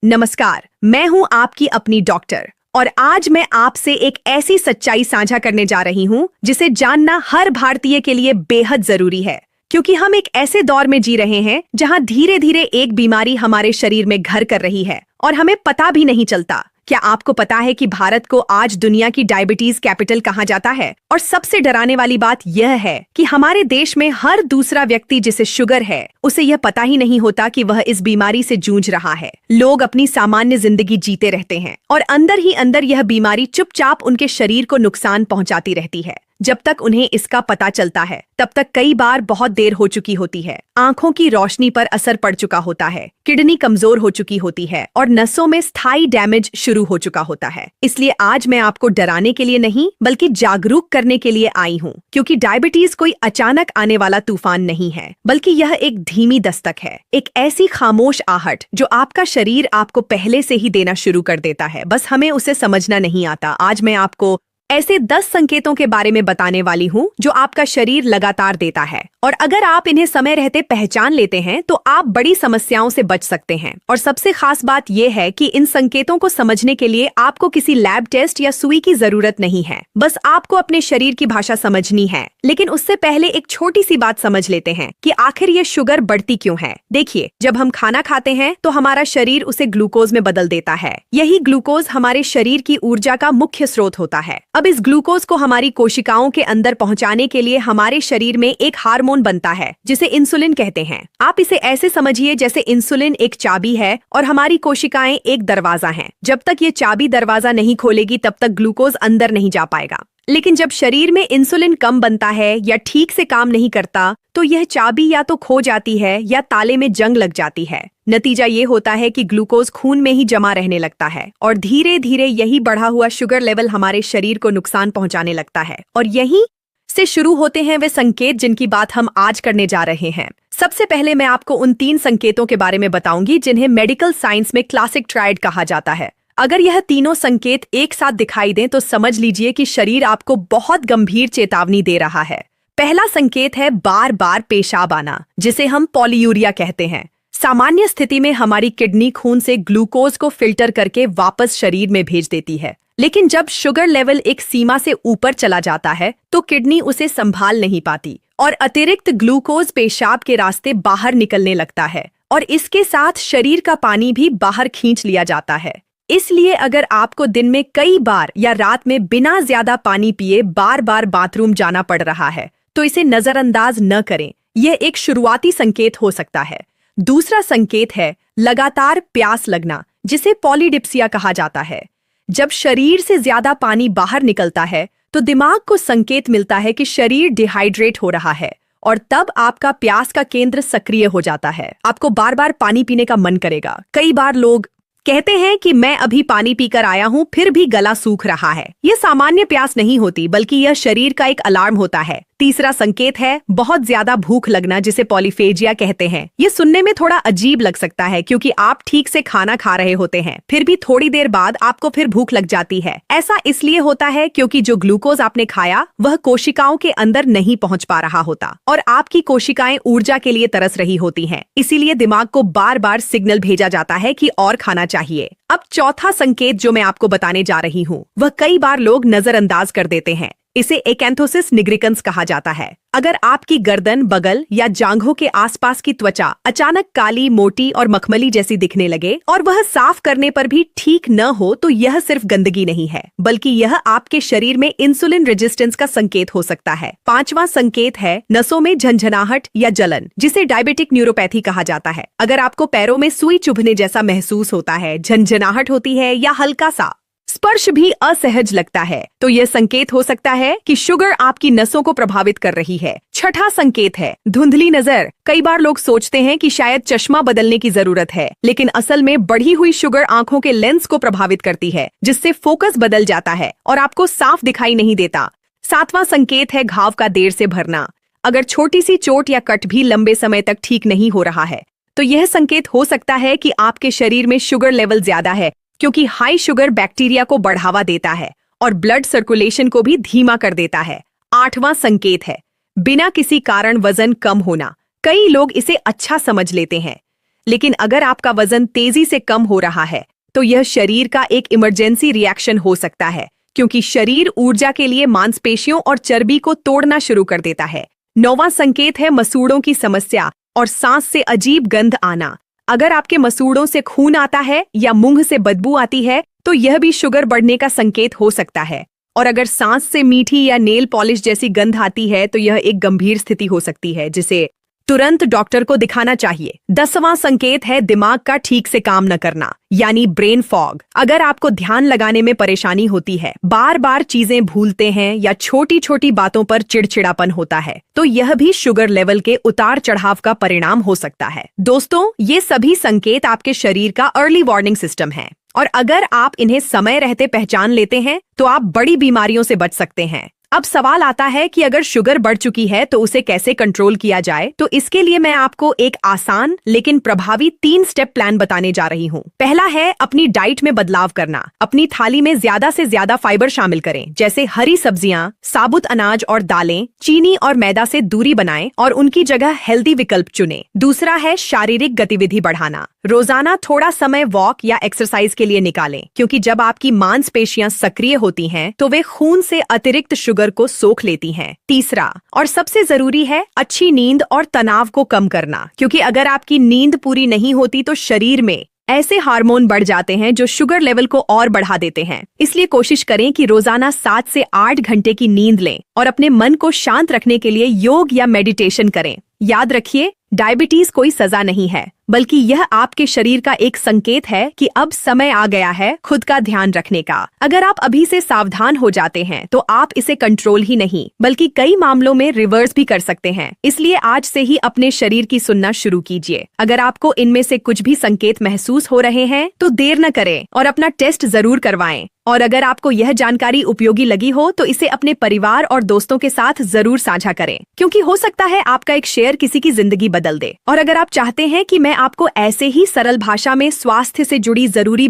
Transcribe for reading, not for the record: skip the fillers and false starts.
नमस्कार, मैं हूं आपकी अपनी डॉक्टर और आज मैं आपसे एक ऐसी सच्चाई साझा करने जा रही हूं जिसे जानना हर भारतीय के लिए बेहद जरूरी है, क्योंकि हम एक ऐसे दौर में जी रहे हैं जहां धीरे धीरे एक बीमारी हमारे शरीर में घर कर रही है और हमें पता भी नहीं चलता। क्या आपको पता है कि भारत को आज दुनिया की डायबिटीज कैपिटल कहा जाता है? और सबसे डराने वाली बात यह है कि हमारे देश में हर दूसरा व्यक्ति जिसे शुगर है, उसे यह पता ही नहीं होता कि वह इस बीमारी से जूझ रहा है। लोग अपनी सामान्य जिंदगी जीते रहते हैं और अंदर ही अंदर यह बीमारी चुपचाप उनके शरीर को नुकसान पहुंचाती रहती है। जब तक उन्हें इसका पता चलता है, तब तक कई बार बहुत देर हो चुकी होती है। आंखों की रोशनी पर असर पड़ चुका होता है, किडनी कमजोर हो चुकी होती है और नसों में स्थायी डैमेज शुरू हो चुका होता है। इसलिए आज मैं आपको डराने के लिए नहीं, बल्कि जागरूक करने के लिए आई हूँ, क्योंकि डायबिटीज कोई अचानक आने वाला तूफान नहीं है, बल्कि यह एक धीमी दस्तक है, एक ऐसी खामोश आहट जो आपका शरीर आपको पहले से ही देना शुरू कर देता है, बस हमें उसे समझना नहीं आता। आज मैं आपको ऐसे 10 संकेतों के बारे में बताने वाली हूँ जो आपका शरीर लगातार देता है, और अगर आप इन्हें समय रहते पहचान लेते हैं तो आप बड़ी समस्याओं से बच सकते हैं। और सबसे खास बात यह है कि इन संकेतों को समझने के लिए आपको किसी लैब टेस्ट या सुई की जरूरत नहीं है, बस आपको अपने शरीर की भाषा समझनी है। लेकिन उससे पहले एक छोटी सी बात समझ लेते हैं कि आखिर ये शुगर बढ़ती क्यों है। देखिए, जब हम खाना खाते हैं तो हमारा शरीर उसे ग्लूकोज में बदल देता है। यही ग्लूकोज हमारे शरीर की ऊर्जा का मुख्य स्रोत होता है। अब इस ग्लूकोज को हमारी कोशिकाओं के अंदर पहुंचाने के लिए हमारे शरीर में एक हार्मोन बनता है जिसे इंसुलिन कहते हैं। आप इसे ऐसे समझिए जैसे इंसुलिन एक चाबी है और हमारी कोशिकाएं एक दरवाजा हैं। जब तक ये चाबी दरवाजा नहीं खोलेगी तब तक ग्लूकोज अंदर नहीं जा पाएगा। लेकिन जब शरीर में इंसुलिन कम बनता है या ठीक से काम नहीं करता, तो यह चाबी या तो खो जाती है या ताले में जंग लग जाती है। नतीजा ये होता है कि ग्लूकोज खून में ही जमा रहने लगता है और धीरे धीरे यही बढ़ा हुआ शुगर लेवल हमारे शरीर को नुकसान पहुंचाने लगता है। और यहीं से शुरू होते हैं वे संकेत जिनकी बात हम आज करने जा रहे हैं। सबसे पहले मैं आपको उन 3 संकेतों के बारे में बताऊंगी जिन्हें मेडिकल साइंस में क्लासिक ट्रायड कहा जाता है। अगर यह तीनों संकेत एक साथ दिखाई दें तो समझ लीजिए कि शरीर आपको बहुत गंभीर चेतावनी दे रहा है। पहला संकेत है बार बार पेशाब आना, जिसे हम पॉलीयूरिया कहते हैं। सामान्य स्थिति में हमारी किडनी खून से ग्लूकोज को फिल्टर करके वापस शरीर में भेज देती है, लेकिन जब शुगर लेवल एक सीमा से ऊपर चला जाता है तो किडनी उसे संभाल नहीं पाती और अतिरिक्त ग्लूकोज पेशाब के रास्ते बाहर निकलने लगता है और इसके साथ शरीर का पानी भी बाहर खींच लिया जाता है। इसलिए अगर आपको दिन में कई बार या रात में बिना ज्यादा पानी पिए बार बार बाथरूम जाना पड़ रहा है तो इसे नजरअंदाज न करें। यह एक शुरुआती संकेत हो सकता है। दूसरा संकेत है लगातार प्यास लगना, जिसे पॉलीडिप्सिया कहा जाता है। जब शरीर से ज्यादा पानी बाहर निकलता है तो दिमाग को संकेत मिलता है कि शरीर डिहाइड्रेट हो रहा है और तब आपका प्यास का केंद्र सक्रिय हो जाता है। आपको बार बार पानी पीने का मन करेगा। कई बार लोग कहते हैं कि मैं अभी पानी पीकर आया हूं फिर भी गला सूख रहा है। यह सामान्य प्यास नहीं होती, बल्कि यह शरीर का एक अलार्म होता है। तीसरा संकेत है बहुत ज्यादा भूख लगना, जिसे पॉलीफेजिया कहते हैं। ये सुनने में थोड़ा अजीब लग सकता है क्योंकि आप ठीक से खाना खा रहे होते हैं, फिर भी थोड़ी देर बाद आपको फिर भूख लग जाती है। ऐसा इसलिए होता है क्योंकि जो ग्लूकोज आपने खाया वह कोशिकाओं के अंदर नहीं पहुंच पा रहा होता और आपकी कोशिकाएं ऊर्जा के लिए तरस रही होती हैं। इसीलिए दिमाग को बार बार सिग्नल भेजा जाता है कि और खाना चाहिए। अब चौथा संकेत जो मैं आपको बताने जा रही हूँ वह कई बार लोग नजरअंदाज कर देते हैं। इसे एकैंथोसिस निग्रिकन्स कहा जाता है। अगर आपकी गर्दन, बगल या जांघों के आसपास की त्वचा अचानक काली, मोटी और मखमली जैसी दिखने लगे और वह साफ करने पर भी ठीक न हो, तो यह सिर्फ गंदगी नहीं है, बल्कि यह आपके शरीर में इंसुलिन रेजिस्टेंस का संकेत हो सकता है। पांचवा संकेत है नसों में झंझनाहट या जलन, जिसे डायबिटिक न्यूरोपैथी कहा जाता है। अगर आपको पैरों में सुई चुभने जैसा महसूस होता है, झंझनाहट होती है या हल्का सा स्पर्श भी असहज लगता है, तो यह संकेत हो सकता है कि शुगर आपकी नसों को प्रभावित कर रही है। छठा संकेत है धुंधली नजर। कई बार लोग सोचते हैं कि शायद चश्मा बदलने की जरूरत है, लेकिन असल में बढ़ी हुई शुगर आंखों के लेंस को प्रभावित करती है, जिससे फोकस बदल जाता है और आपको साफ दिखाई नहीं देता। सातवां संकेत है घाव का देर से भरना। अगर छोटी सी चोट या कट भी लंबे समय तक ठीक नहीं हो रहा है, तो यह संकेत हो सकता है कि आपके शरीर में शुगर लेवल ज्यादा है, क्योंकि हाई शुगर बैक्टीरिया को बढ़ावा देता है और ब्लड सर्कुलेशन को भी धीमा कर देता है। आठवां संकेत है बिना किसी कारण वजन कम होना। कई लोग इसे अच्छा समझ लेते हैं, लेकिन अगर आपका वजन तेजी से कम हो रहा है तो यह शरीर का एक इमरजेंसी रिएक्शन हो सकता है, क्योंकि शरीर ऊर्जा के लिए मांसपेशियों और चर्बी को तोड़ना शुरू कर देता है। 9वां संकेत है मसूड़ों की समस्या और सांस से अजीब गंध आना। अगर आपके मसूड़ों से खून आता है या मुंह से बदबू आती है तो यह भी शुगर बढ़ने का संकेत हो सकता है। और अगर सांस से मीठी या नेल पॉलिश जैसी गंध आती है तो यह एक गंभीर स्थिति हो सकती है, जिसे तुरंत डॉक्टर को दिखाना चाहिए। 10वां संकेत है दिमाग का ठीक से काम न करना, यानी ब्रेन फॉग। अगर आपको ध्यान लगाने में परेशानी होती है, बार बार चीजें भूलते हैं या छोटी छोटी बातों पर चिड़चिड़ापन होता है, तो यह भी शुगर लेवल के उतार चढ़ाव का परिणाम हो सकता है। दोस्तों, ये सभी संकेत आपके शरीर का अर्ली वार्निंग सिस्टम है, और अगर आप इन्हें समय रहते पहचान लेते हैं तो आप बड़ी बीमारियों से बच सकते हैं। अब सवाल आता है कि अगर शुगर बढ़ चुकी है तो उसे कैसे कंट्रोल किया जाए। तो इसके लिए मैं आपको एक आसान लेकिन प्रभावी 3 स्टेप प्लान बताने जा रही हूँ। पहला है अपनी डाइट में बदलाव करना। अपनी थाली में ज्यादा से ज्यादा फाइबर शामिल करें, जैसे हरी सब्जियां, साबुत अनाज और दालें। चीनी और मैदा से दूरी बनाएं और उनकी जगह हेल्दी विकल्प चुनें। दूसरा है शारीरिक गतिविधि बढ़ाना। रोजाना थोड़ा समय वॉक या एक्सरसाइज के लिए निकालें, क्योंकि जब आपकी मांसपेशियां सक्रिय होती हैं तो वे खून से अतिरिक्त शुगर को सोख लेती हैं। तीसरा और सबसे जरूरी है अच्छी नींद और तनाव को कम करना, क्योंकि अगर आपकी नींद पूरी नहीं होती तो शरीर में ऐसे हार्मोन बढ़ जाते हैं जो शुगर लेवल को और बढ़ा देते हैं। इसलिए कोशिश करें कि रोजाना 7 से 8 घंटे की नींद लें और अपने मन को शांत रखने के लिए योग या मेडिटेशन करें। याद रखिए, डायबिटीज कोई सजा नहीं है, बल्कि यह आपके शरीर का एक संकेत है कि अब समय आ गया है खुद का ध्यान रखने का। अगर आप अभी से सावधान हो जाते हैं तो आप इसे कंट्रोल ही नहीं बल्कि कई मामलों में रिवर्स भी कर सकते हैं। इसलिए आज से ही अपने शरीर की सुनना शुरू कीजिए। अगर आपको इनमें से कुछ भी संकेत महसूस हो रहे हैं तो देर न करें और अपना टेस्ट जरूर करवाएं। और अगर आपको यह जानकारी उपयोगी लगी हो तो इसे अपने परिवार और दोस्तों के साथ जरूर साझा करें, क्योंकि हो सकता है आपका एक शेयर किसी की जिंदगी बदल दे। और अगर आप चाहते हैं कि मैं आपको ऐसे ही सरल भाषा में स्वास्थ्य से जुड़ी जरूरी